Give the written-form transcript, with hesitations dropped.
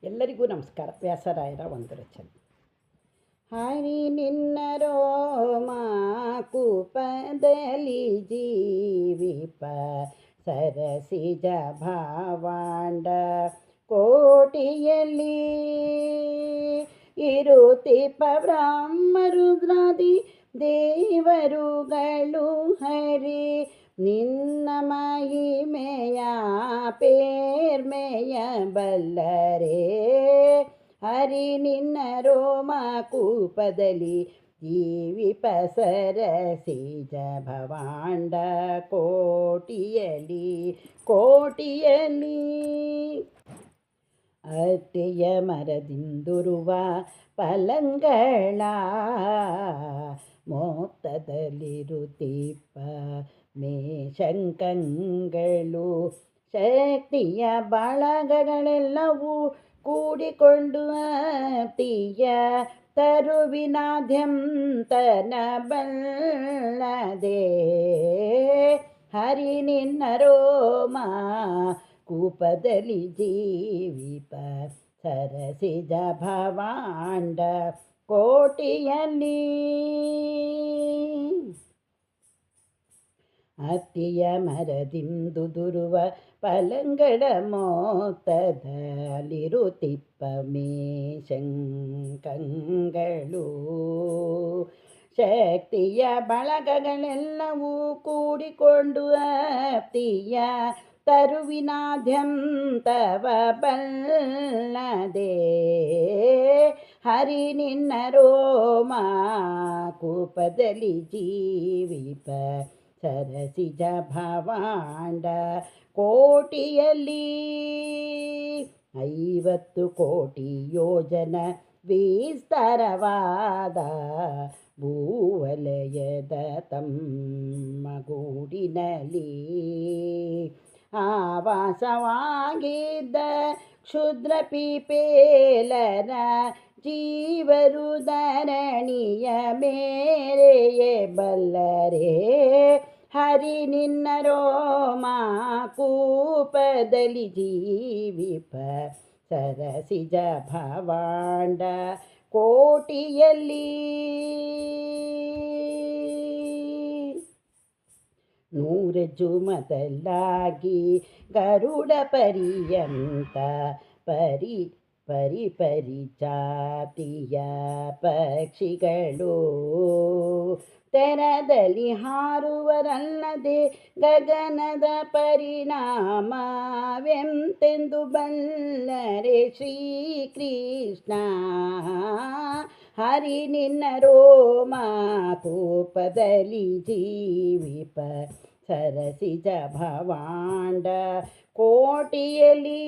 ಎಲ್ಲರಿಗೂ ನಮಸ್ಕಾರ. ವ್ಯಾಸರಾಯರ ಒಂದು ರಚನೆ. ಹರಿ ನಿನ್ನ ರೋಮ ಕೂಪದಲ್ಲಿ ಜೀವಿಪ ಸರಸಿಜ ಭಾವಾಂಡ ಕೋಟಿಯಲ್ಲಿ ಇರುತಿಪ ಬ್ರಹ್ಮರುದ್ರಾದಿ ದೇವರುಗಳು ಹರಿ ನಿನ್ನ ಮಹಿಮೆಯ ಪೇರ್ಮೆಯ ಬಲ್ಲರೇ. ಹರಿ ನಿನ್ನ ರೋಮ ಕೂಪದಲ್ಲಿ ಜೀವಿಪ ಸರಸಿಜ ಭವಾಂಡ ಕೋಟಿಯಲ್ಲಿ ಅತ್ತೆಯ ಮರದಿಂದುರುವ ಪಲಂಗಳ ಮೊತ್ತದಲ್ಲಿರುತ್ತಿಪ್ಪ ಮೇಷಂಕಂಗಳು ಶಕ್ತಿಯ ಬಳಗಗಳೆಲ್ಲವೂ ಕೂಡಿಕೊಂಡು ಅತಿಯ ತರುವಿನಾದ್ಯಂತನ ಬಲ್ಲದೆ. ಹರಿ ನಿನ್ನ ರೋಮ ಕೂಪದಲ್ಲಿ ಜೀವಿಪ ಸರಸಿಜ ಭವಾಂಡ ಕೋಟಿಯಲ್ಲಿ ಅತ್ತಿಯ ಮರದಿಂದುದುರುವ ಪಲಂಗಡ ಮೊತ್ತದಲ್ಲಿರುತ್ತಿಪ್ಪ ಮೇಷಂಕಂಗಳು ಶಕ್ತಿಯ ಬಳಗಗಳೆಲ್ಲವೂ ಕೂಡಿಕೊಂಡು ಅತ್ತಿಯ ತರುವಿನಾದ್ಯಂತವ ಬಲ್ಲದೆ. ಹರಿ ನಿನ್ನ ರೋಮ ಕೂಪದಲ್ಲಿ ಜೀವಿಪ ಸರಸಿಜ ಭವಾಂಡ ಕೋಟಿಯಲ್ಲಿ 50 ಕೋಟಿ ಯೋಜನ ವಿಸ್ತಾರವಾದ ಭೂವಲಯದ ತಮ್ಮ ಗೂಡಿನಲ್ಲಿ ಆವಾಸವಾಗಿದ್ದ ಕ್ಷುದ್ರ ಪೀಪೇಲರ ಜೀವರು ಧರಣಿಯ ಮೇರೆಯೇ ಬಲ್ಲರೇ. ಹರಿ ನಿನ್ನ ರೋಮ ಕೂಪದಲ್ಲಿ ಜೀವಿಪ ಸರಸಿಜ ಭವಾಂಡ ಕೋಟಿಯಲ್ಲಿ ನೂರಜ್ಜು ಮೊದಲಾಗಿ ಗರುಡ ಪರ್ಯಂತ ಪರಿ ಜಾತಿಯ ಪಕ್ಷಿಗಳು ತೆರದಲ್ಲಿ ಹಾರುವರಲ್ಲದೆ ಗಗನದ ಪರಿಣಾಮವೆಂತೆಂದು ಬಲ್ಲರೆ ಶ್ರೀಕೃಷ್ಣ. ಹರಿ ನಿನ್ನ ರೋಮ ಕೂಪದಲ್ಲಿ ಜೀವಿಪ ಸರಸಿಜ ಭವಾಂಡ ಕೋಟಿಯಲ್ಲಿ